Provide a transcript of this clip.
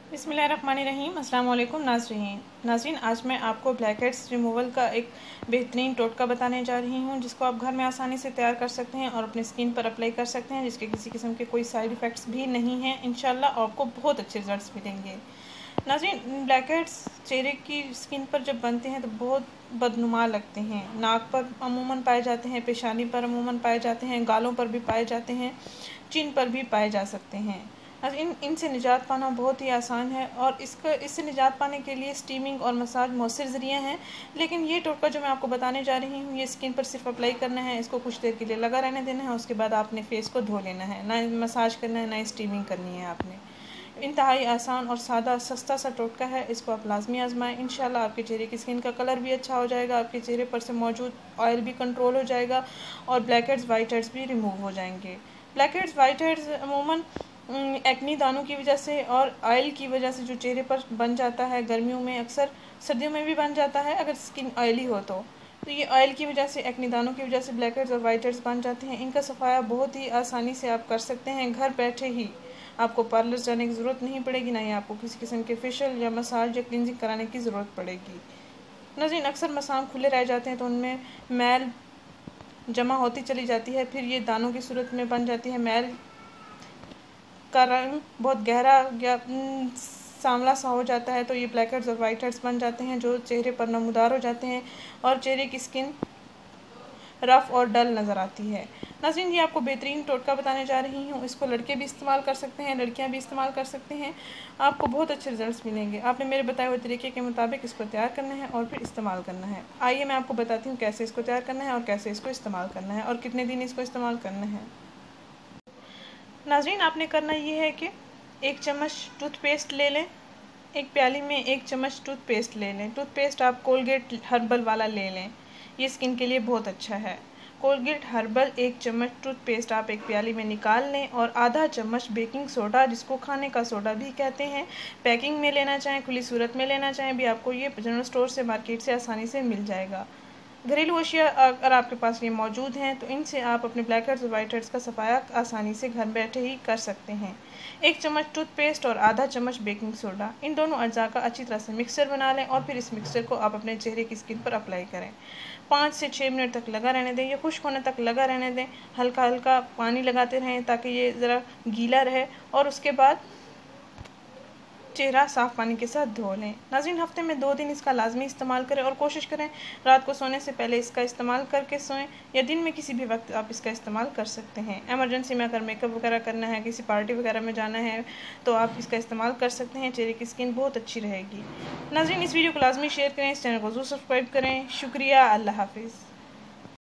बिस्मिल्लाहिर्रहमानिर्रहीम। अस्सलाम वालेकुम नाज़रीन, आज मैं आपको ब्लैक हेड्स रिमूवल का एक बेहतरीन टोटका बताने जा रही हूँ जिसको आप घर में आसानी से तैयार कर सकते हैं और अपनी स्किन पर अप्लाई कर सकते हैं, जिसके किसी किस्म के कोई साइड इफ़ेक्ट्स भी नहीं हैं। इंशाल्लाह आपको बहुत अच्छे रिजल्ट्स मिलेंगे। नाज़रीन, ब्लैक हेड्स चेहरे की स्किन पर जब बनते हैं तो बहुत बदनुमा लगते हैं। नाक पर अमूमन पाए जाते हैं, पेशानी पर अमूमन पाए जाते हैं, गालों पर भी पाए जाते हैं, चिन पर भी पाए जा सकते हैं। इनसे निजात पाना बहुत ही आसान है और इससे निजात पाने के लिए स्टीमिंग और मसाज मौसर ज़रिया हैं। लेकिन ये टोटका जो मैं आपको बताने जा रही हूँ, ये स्किन पर सिर्फ अप्लाई करना है, इसको कुछ देर के लिए लगा रहने देना है। उसके बाद आपने फेस को धो लेना है, ना मसाज करना है ना स्टीमिंग करनी है आपने। इंतहाई आसान और सादा सस्ता सा टोटका है, इसको आप लाजमी आजमाएं। इंशाल्लाह आपके चेहरे की स्किन का कलर भी अच्छा हो जाएगा, आपके चेहरे पर से मौजूद ऑयल भी कंट्रोल हो जाएगा और ब्लैक हेड्स वाइट हेड्स भी रिमूव हो जाएंगे। ब्लैक हेड्स वाइट हेड्स अमूमन एक्नी दानों की वजह से और ऑयल की वजह से जो चेहरे पर बन जाता है, गर्मियों में अक्सर, सर्दियों में भी बन जाता है अगर स्किन ऑयली हो तो ये ऑयल की वजह से, एक्नी दानों की वजह से ब्लैक हेड्स और वाइट हेड्स बन जाते हैं। इनका सफाया बहुत ही आसानी से आप कर सकते हैं घर बैठे ही। आपको पार्लर जाने की ज़रूरत नहीं पड़ेगी, ना ही आपको किसी किस्म के फेशियल या मसाज या क्लिनजिंग कराने की ज़रूरत पड़ेगी। नाज़रीन, अक्सर मसाम खुले रह जाते हैं तो उनमें मैल जमा होती चली जाती है, फिर ये दानों की सूरत में बन जाती है। मैल का रंग बहुत गहरा या सांवला सा हो जाता है, तो ये ब्लैक हेड्स और वाइट हेड्स बन जाते हैं जो चेहरे पर नमूदार हो जाते हैं और चेहरे की स्किन रफ़ और डल नज़र आती है। नाज़रीन, ये आपको बेहतरीन टोटका बताने जा रही हूँ, इसको लड़के भी इस्तेमाल कर सकते हैं, लड़कियाँ भी इस्तेमाल कर सकते हैं। आपको बहुत अच्छे रिजल्ट्स मिलेंगे। आपने मेरे बताए हुए तरीके के मुताबिक इसको तैयार करना है और फिर इस्तेमाल करना है। आइए मैं आपको बताती हूँ कैसे इसको तैयार करना है और कैसे इसको इस्तेमाल करना है और कितने दिन इसको इस्तेमाल करना है। नाज़रीन, आपने करना ये है कि 1 चम्मच टूथपेस्ट ले लें, एक प्याली में 1 चम्मच टूथपेस्ट ले लें। टूथपेस्ट आप कोलगेट हर्बल वाला ले लें, ये स्किन के लिए बहुत अच्छा है। कोलगेट हर्बल 1 चम्मच टूथपेस्ट आप एक प्याली में निकाल लें और आधा चम्मच बेकिंग सोडा, जिसको खाने का सोडा भी कहते हैं, पैकिंग में लेना चाहें, खुली सूरत में लेना चाहें भी, आपको ये जनरल स्टोर से, मार्केट से आसानी से मिल जाएगा। घरेलू अशिया अगर आपके पास ये मौजूद हैं तो इनसे आप अपने ब्लैक हेड्स और वाइट हेड्स का सफाया आसानी से घर बैठे ही कर सकते हैं। 1 चम्मच टूथपेस्ट और आधा चम्मच बेकिंग सोडा, इन दोनों अज्जा का अच्छी तरह से मिक्सचर बना लें और फिर इस मिक्सचर को आप अपने चेहरे की स्किन पर अप्लाई करें। 5 से 6 मिनट तक लगा रहने दें, या खुश्क होने तक लगा रहने दें। हल्का हल्का पानी लगाते रहें ताकि ये ज़रा गीला रहे और उसके बाद चेहरा साफ़ पानी के साथ धो लें। नाज़रीन, हफ्ते में 2 दिन इसका लाजमी इस्तेमाल करें और कोशिश करें रात को सोने से पहले इसका इस्तेमाल करके सोएं, या दिन में किसी भी वक्त आप इसका इस्तेमाल कर सकते हैं। एमरजेंसी में अगर मेकअप वगैरह करना है, किसी पार्टी वगैरह में जाना है तो आप इसका इस्तेमाल कर सकते हैं। चेहरे की स्किन बहुत अच्छी रहेगी। नाज़रीन, इस वीडियो को लाजमी शेयर करें, इस चैनल को ज़रूर सब्सक्राइब करें। शुक्रिया, अल्लाह हाफिज़।